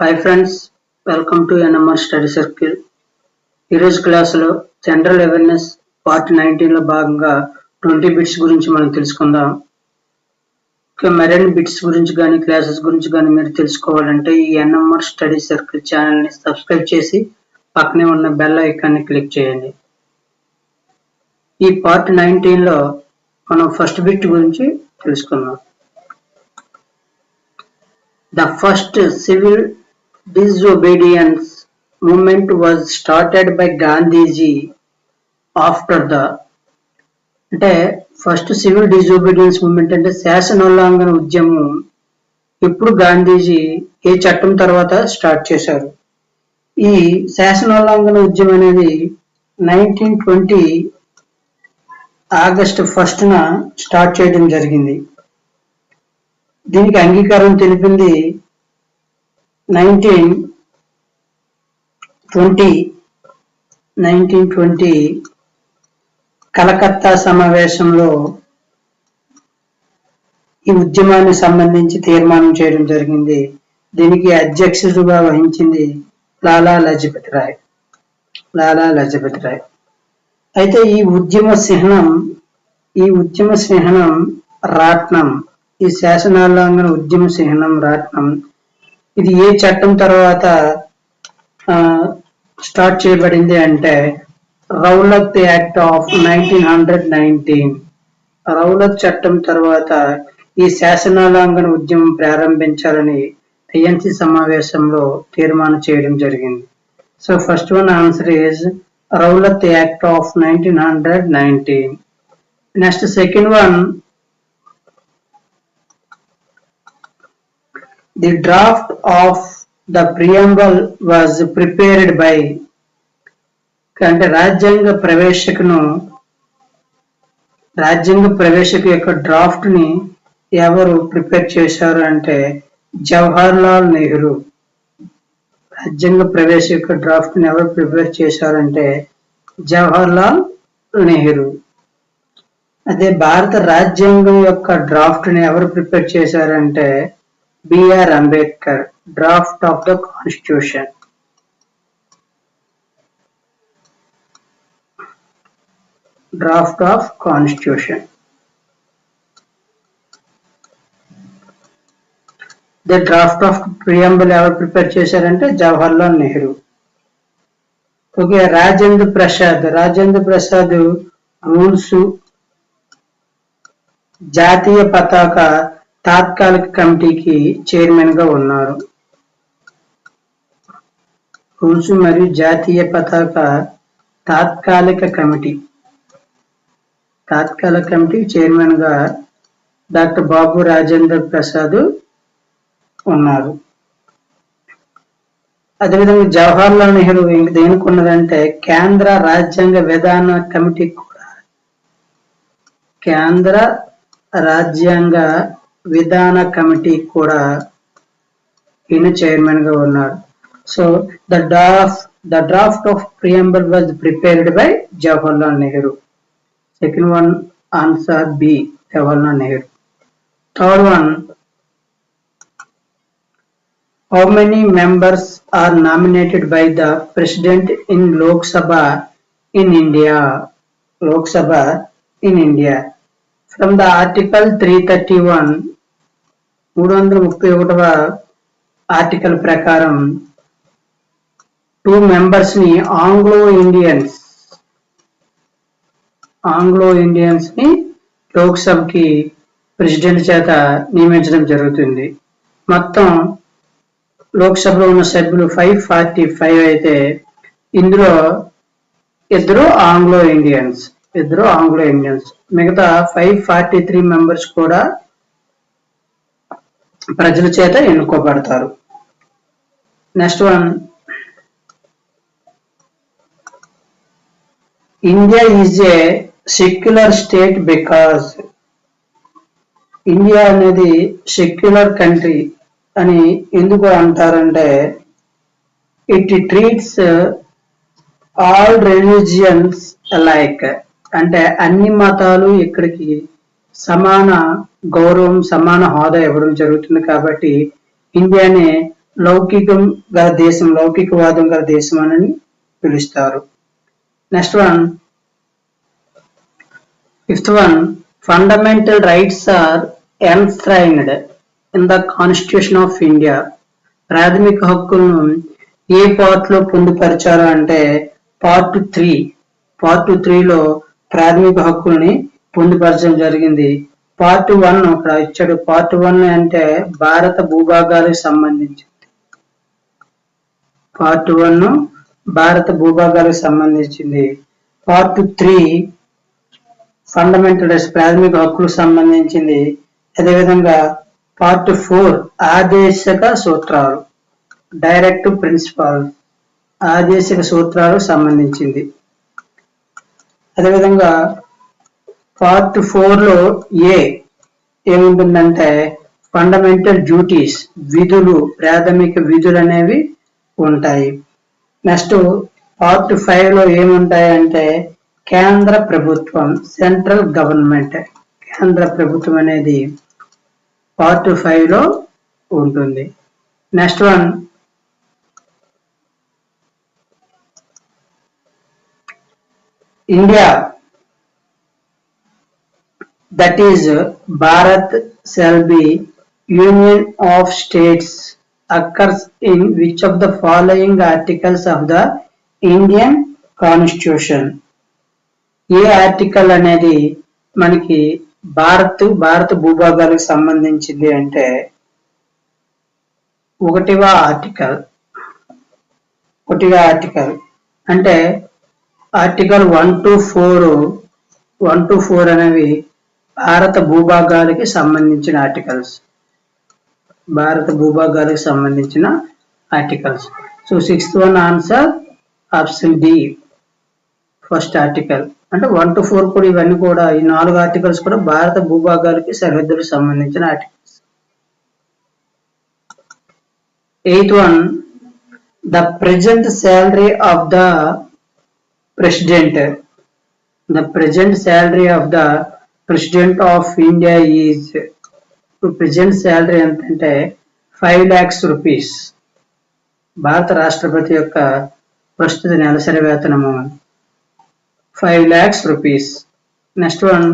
Hi friends, welcome to NMR Study Circle. ఈరోజు క్లాసులో general awareness part 19లో భాగంగా 20 bits గురించి మనం తెలుసుకుందాం. మరిన్ని బిట్స్ గురించి కానీ క్లాసెస్ గురించి కానీ మీరు తెలుసుకోవాలంటే ఈ ఎన్ఎంఆర్ స్టడీ సర్కిల్ ఛానల్ని సబ్స్క్రైబ్ చేసి పక్కనే ఉన్న బెల్ ఐకాన్ని క్లిక్ చేయండి. ఈ పార్ట్ 19లో మనం ఫస్ట్ బిట్ గురించి తెలుసుకుందాం. The first civil disobedience movement was started by Gandhiji after the అంటే ఫస్ట్ సివిల్ డిజోబీడియన్స్ మూవ్మెంట్ అంటే శాసనోల్లంఘన ఉద్యమం ఎప్పుడు గాంధీజీ ఏ చట్టం తర్వాత స్టార్ట్ చేశారు. ఈ శాసనోల్లంఘన ఉద్యమం అనేది 1920 ఆగస్టు 1న స్టార్ట్ చేయడం జరిగింది. దీనికి అంగీకారం తెలిపింది 1920 కలకత్తా సమావేశంలో ఈ ఉద్యమానికి సంబంధించి తీర్మానం చేయడం జరిగింది. దీనికి అధ్యక్షుడిగా వహించింది లాలా లజపతి రాయ్. అయితే ఈ ఉద్యమ చిహ్నం రాట్నం. ఈ శాసనోల్లంఘన ఉద్యమ చిహ్నం రాట్నం. ఇది ఏ చట్టం తర్వాత స్టార్ట్ చేయబడింది అంటే రౌలత్ యాక్ట్ ఆఫ్ 1919. రౌలత్ చట్టం తర్వాత ఈ శాసనోల్లంఘన ఉద్యమం ప్రారంభించాలని ఐఎన్సి సమావేశంలో తీర్మానం చేయడం జరిగింది. So first one answer is Rowlatt act of 1919. Next second one, the draft of the preamble was prepared by అంటే రాజ్యాంగ ప్రవేశిక యొక్క డ్రాఫ్ట్ ని ఎవరు ప్రిపేర్ చేశారు అంటే జవహర్ లాల్ నెహ్రూ. రాజ్యాంగ ప్రవేశిక డ్రాఫ్ట్ ని ఎవరు ప్రిపేర్ చేశారంటే జవహర్ లాల్ నెహ్రూ. అదే భారత రాజ్యాంగం యొక్క డ్రాఫ్ట్ ని ఎవరు ప్రిపేర్ చేశారంటే B R Ambedkar. Draft of the constitution. Draft of constitution. The draft of preamble ఎవరు ప్రిపేర్ చేశారంటే జవహర్ లాల్ నెహ్రూ. ఓకే, రాజేంద్ర ప్రసాద్ రూల్స్ జాతీయ పతాక తాత్కాలిక కమిటీకి చైర్మన్ గా ఉన్నారు. రూల్స్ మరియు జాతీయ పతాక తాత్కాలిక కమిటీ చైర్మన్ గా డాక్టర్ బాబు రాజేంద్ర ప్రసాద్ ఉన్నారు. అదేవిధంగా జవహర్ లాల్ నెహ్రూ దేనికి ఉన్నదంటే కేంద్ర రాజ్యాంగ విధాన కమిటీ కూడా ఈయన చైర్మన్ గా ఉన్నారు. So the draft of preamble was prepared by Jawahar Lal Nehru. Second one answer B, Jawahar Lal Nehru. Third one, how many members are nominated by the president in Lok Sabha in India? From the article 331 331వ article ప్రకారం 2 members ని Anglo Indians ని లోక్ సభకి president చేత నియమించడం జరుగుతుంది. మొత్తం లోక్సభలో ఉన్న సభ్యులు 545 అయితే ఇందులో ఇద్దరు ఆంగ్లో ఇండియన్స్. మిగతా 543 మెంబర్స్ కూడా ప్రజల చేత ఎన్నుకోబడతారు. Next one, India is a secular state because. India అనేది సెక్యులర్ కంట్రీ అని ఎందుకు అంటారంటే it treats all religions alike. అంటే అన్ని మతాలు ఇక్కడికి సమాన గౌరవం, సమాన హోదా ఇవ్వడం జరుగుతుంది. కాబట్టి ఇండియాని లౌకికం గల దేశం, లౌకికవాదం గల దేశం అని పిలుస్తారు. Next one, fifth one, fundamental rights are enshrined in the constitution of India. ప్రాథమిక హక్కులను ఏ పార్ట్ లో పొందుపరిచారు అంటే పార్ట్ 3. పార్ట్ 3లో ప్రాథమిక హక్కుల్ని పొందుపరచడం జరిగింది. పార్ట్ 1 ఇక్కడ ఇచ్చాడు. పార్ట్ 1 అంటే భారత భూభాగాలకు సంబంధించింది. పార్ట్ 1 భారత భూభాగాలకు సంబంధించింది. పార్ట్ 3 ఫండమెంటల్ రైట్స్ ప్రాథమిక హక్కులకు సంబంధించింది. అదేవిధంగా పార్ట్ 4 ఆదేశక సూత్రాలు, డైరెక్టివ్ ప్రిన్సిపల్, ఆదేశక సూత్రాలకు సంబంధించింది. అదేవిధంగా పార్ట్ 4లో ఏముంటుందంటే ఫండమెంటల్ డ్యూటీస్, విధులు, ప్రాథమిక విధులు అనేవి ఉంటాయి. నెక్స్ట్ పార్ట్ 5లో ఏముంటాయంటే కేంద్ర ప్రభుత్వం, సెంట్రల్ గవర్నమెంట్, కేంద్ర ప్రభుత్వం అనేది పార్ట్ 5లో ఉంటుంది. Next one, India, that is Bharat shall be union of states occurs in which of the following articles of the Indian Constitution. A article అనేది మనకి భారత భూభాగాలకు సంబంధించింది అంటే ఒకటిగా ఆర్టికల్ అంటే ఆర్టికల్ 1 to 4 అనేవి భారత భూభాగాలకి సంబంధించిన articles. So 6th one answer option D, first article. అంటే 1 to 4 కూడా, ఇవన్నీ కూడా, ఈ 4 ఆర్టికల్స్ కూడా భారత భూభాగాలకి సరిహద్దులకు సంబంధించిన articles. 8th one, the present salary of the president. The present salary of the president of India is, present salary ఎంతంటే 5 lakhs rupees. భారత రాష్ట్రపతి యొక్క ప్రస్తుత నెలసరి వేతనము 5 lakhs rupees. Next one,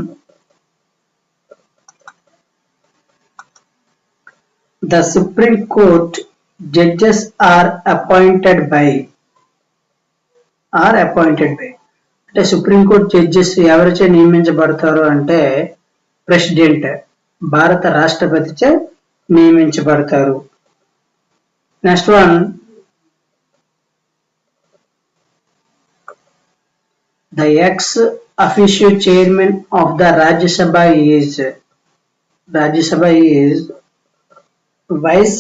the supreme court judges are appointed by. అంటే supreme court judges ఎవరిచే నియమించబడతారు అంటే ప్రెసిడెంట్, భారత రాష్ట్రపతిచే నియమించబడతారు. Next one, the ex officio chairman of the Rajya Sabha is vice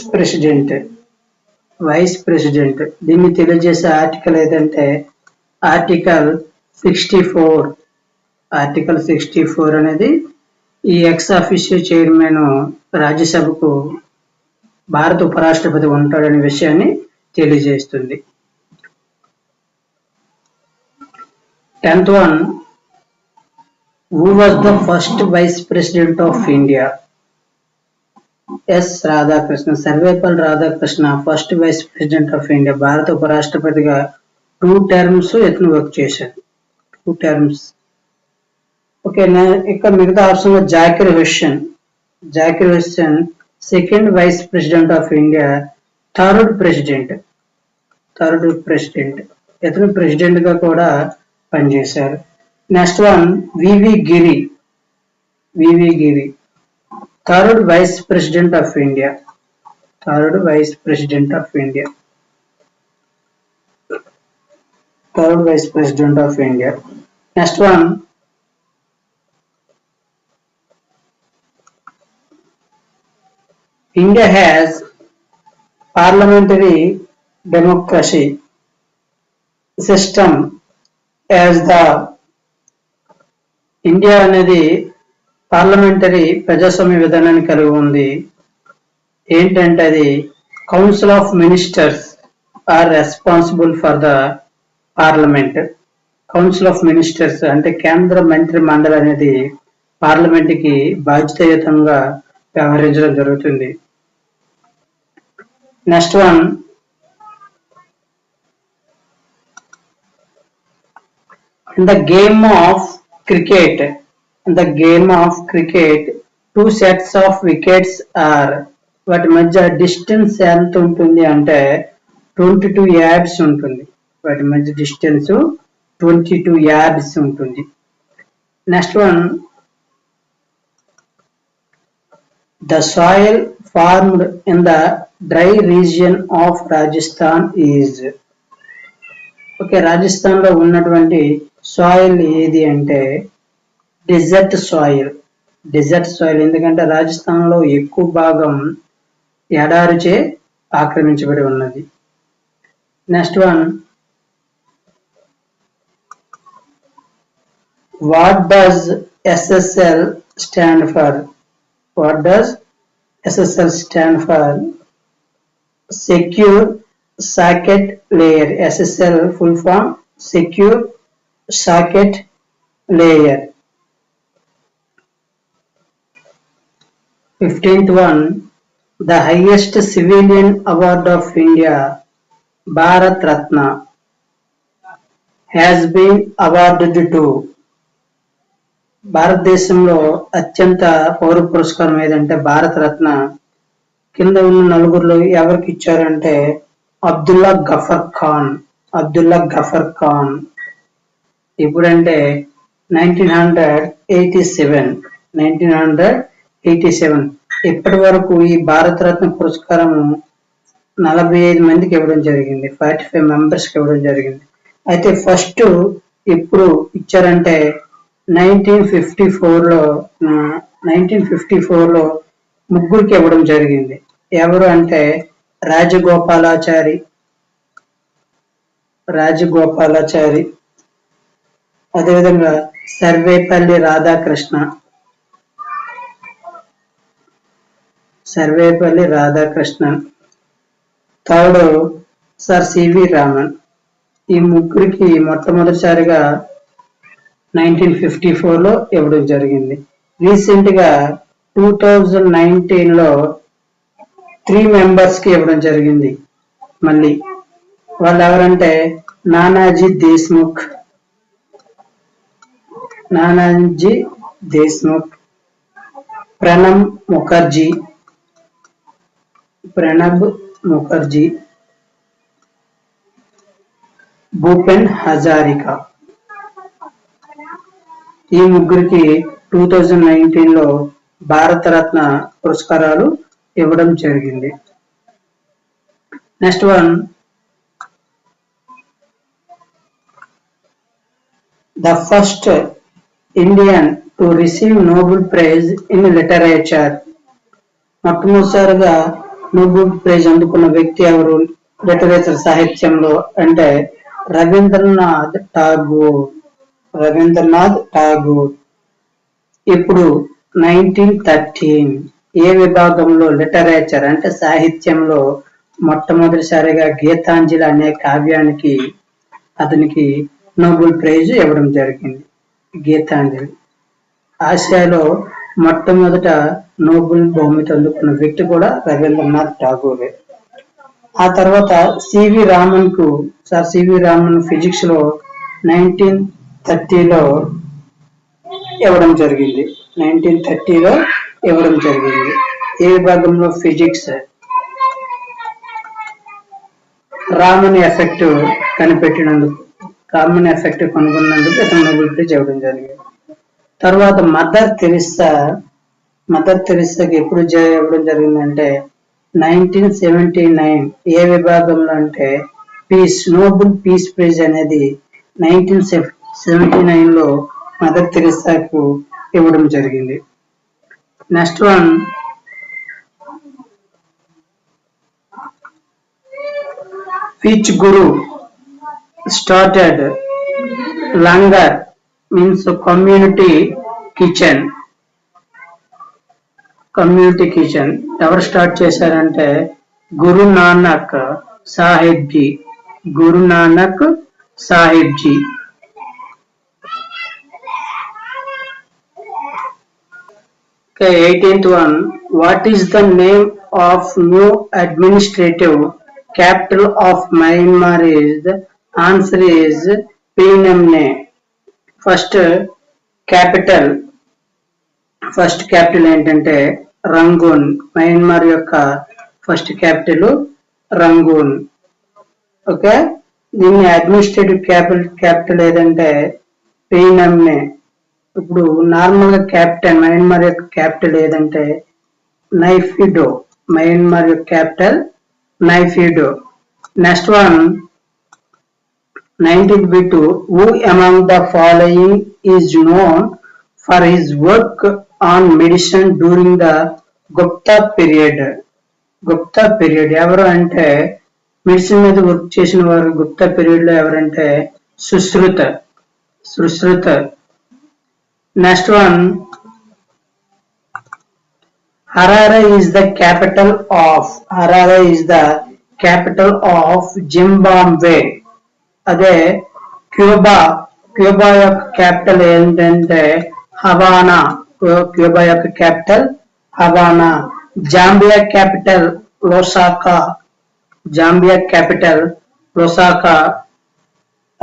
president. దీన్ని తెలియజేసే ఆర్టికల్ ఏదంటే ఆర్టికల్ 64 అనేది ఈ ఎక్స్ అఫీషియో చైర్మన్ రాజ్యసభకు భారత ఉపరాష్ట్రపతి ఉంటాడనే విషయాన్ని తెలియజేస్తుంది. 10th one, who was the first vice president of India? S Radhakrishna, Sarvepalli Radhakrishna first vice president of India. భారత ఉపరాష్ట్రపతిగా 2 terms ఇతను వర్క్ చేశాడు. 2 terms. ఓకే, ఇక్కడ మిగతా ఆప్షన్ లో Zakir Hussain second vice president of India, third president. ఇతను ప్రెసిడెంట్ గా కూడా పనిచేశారు. Next one, V V Giri third vice president of India. Next one, India has parliamentary democracy system as the India అనేది పార్లమెంటరీ ప్రజాస్వామ్య విధానాన్ని కలిగి ఉంది. ఏంటంటే అది council of ministers are responsible for the parliament. Council of ministers అంటే కేంద్ర మంత్రి మండలి అనేది పార్లమెంట్ కి బాధ్యతాయుతంగా వ్యవహరించడం జరుగుతుంది. Next one, in the game of cricket, two sets of wickets are వాటి మధ్య డిస్టెన్స్ ఎంత ఉంటుంది అంటే 22 yards ఉంటుంది. వాటి మధ్య డిస్టెన్స్ 22 yards ఉంటుంది. Next one, the soil formed in the dry region of Rajasthan is. Okay, Rajasthan లో ఉన్నటువంటి సాయిల్ ఏది అంటే డెజర్ట్ సాయిల్. ఎందుకంటే రాజస్థాన్ లో ఎక్కువ భాగం ఎడారిచే ఆక్రమించబడి ఉన్నది. Next one, what does SSL stand for? Secure Socket Layer. SSL full form Secure Socket Layer. 15th one, the highest civilian award of India, Bharat Ratna, has been awarded to. భారతదేశంలో అత్యంత పౌర పురస్కారం ఏదంటే భారత రత్న. కింద ఉన్న నలుగురిలో ఎవరికి ఇచ్చారంటే అబ్దుల్లా గఫర్ ఖాన్. ఇప్పుడంటే 1987. ఇప్పటి వరకు ఈ భారత రత్న పురస్కారం 45 మందికి ఇవ్వడం జరిగింది, 45 మెంబర్స్కి ఇవ్వడం జరిగింది. అయితే ఫస్ట్ ఎప్పుడు ఇచ్చారంటే 1954లో ముగ్గురికి ఇవ్వడం జరిగింది. ఎవరు అంటే రాజగోపాలాచారి, అదేవిధంగా Sarvepalli Radhakrishnan, third sir C V Raman. ఈ ముగ్గురికి మొట్టమొదటిసారిగా 1954లో ఇవ్వడం జరిగింది. రీసెంట్ గా 2019లో 3 మెంబర్స్ కి ఇవ్వడం జరిగింది. మళ్ళీ వాళ్ళు ఎవరంటే నానాజీ దేశ్ముఖ్, ప్రణబ్ ముఖర్జీ, భూపెన్ హజారికా. ఈ ముగ్గురికి 2019లో భారతరత్న పురస్కారాలు ఇవ్వడం జరిగింది. Next one, the first Indian to receive Nobel Prize in Literature. మొట్టమొదటిసారిగా నోబెల్ ప్రైజ్ అందుకున్న వ్యక్తి ఎవరు లిటరేచర్ సాహిత్యంలో అంటే రవీంద్రనాథ్ ఠాగూర్. ఇప్పుడు 1913 ఏ విభాగంలో లిటరేచర్ అంటే సాహిత్యంలో మొట్టమొదటిసారిగా గీతాంజలి అనే కావ్యానికి అతనికి నోబెల్ ప్రైజ్ ఇవ్వడం జరిగింది. గీతాంజలి. ఆసియాలో మొట్టమొదట నోబెల్ బహుమతి అందుకున్న వ్యక్తి కూడా రవీంద్రనాథ్ ఠాగూరే. ఆ తర్వాత సివి రామన్ ఫిజిక్స్ లో 1930లో ఇవ్వడం జరిగింది. ఏ విభాగంలో? ఫిజిక్స్. రామన్ ఎఫెక్ట్ కనుగొన్నందుకు ఇతను నోబెల్ ప్రైజ్ ఇవ్వడం జరిగింది. తర్వాత మదర్ తెరిసాకి ఎప్పుడు ఇవ్వడం జరిగిందంటే 1979 ఏ విభాగంలో అంటే పీస్. నోబెల్ పీస్ ప్రైజ్ అనేది 1979లో మదర్ తెరిసాకు ఇవ్వడం జరిగింది. Next one, which guru started langar means community kitchen. ఎవరు స్టార్ట్ చేశారంటే Guru Nanak Sahib ji. Okay, 18th one, what is the name of new administrative capital of Myanmar is? The answer is Phnom. First capital first capital ఏంటంటే Rangoon. Myanmar యొక్క first capital Rangoon. Okay, దీన్ని administrative capital ఏదంటే పీనమ్నే. ఇప్పుడు normal గా capital Myanmar యొక్క capital ఏదంటే Naypyidaw. Myanmar యొక్క capital Naypyidaw. Next one 1952. Who among the following is known for his work on medicine during the Gupta period? Gupta period ఎవరు అంటే medicine మీద వర్క్ చేసిన వారు గుప్తా పీరియడ్ లో ఎవరంటే Sushruta. Next one Harare is the capital of Zimbabwe. అదే Cuba యొక్క capital ఏంటంటే హవానా. క్యూబా యొక్క capital Havana. Zambia capital Lusaka.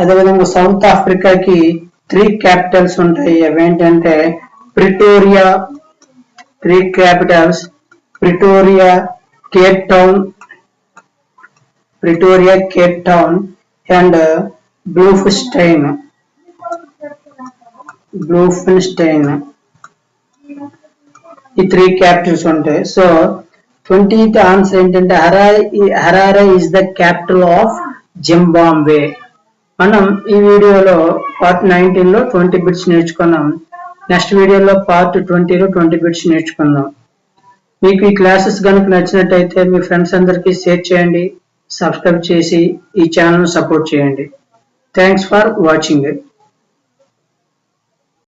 అదేవిధంగా సౌత్ ఆఫ్రికాకి 3 క్యాపిటల్స్ ఉంటాయి. అవేంటంటే Pretoria. 3 capitals Pretoria, Cape Town and Bloemfontein. ఈ 3 క్యాపిటల్స్ ఉంటాయి. సో 20th ఆన్సర్ ఏంటంటే Harare is the capital of Zimbabwe. మనం ఈ వీడియోలో పార్ట్ 19 లో 20 బిట్స్ నేర్చుకున్నాం. నెక్స్ట్ వీడియోలో పార్ట్ 20 లో 20 బిట్స్ నేర్చుకుందాం. మీకు ఈ క్లాసెస్ కనుక నచ్చినట్టయితే మీ ఫ్రెండ్స్ అందరికీ షేర్ చేయండి, సబ్స్క్రైబ్ చేసి ఈ ఛానల్ సపోర్ట్ చేయండి. Thanks for watching.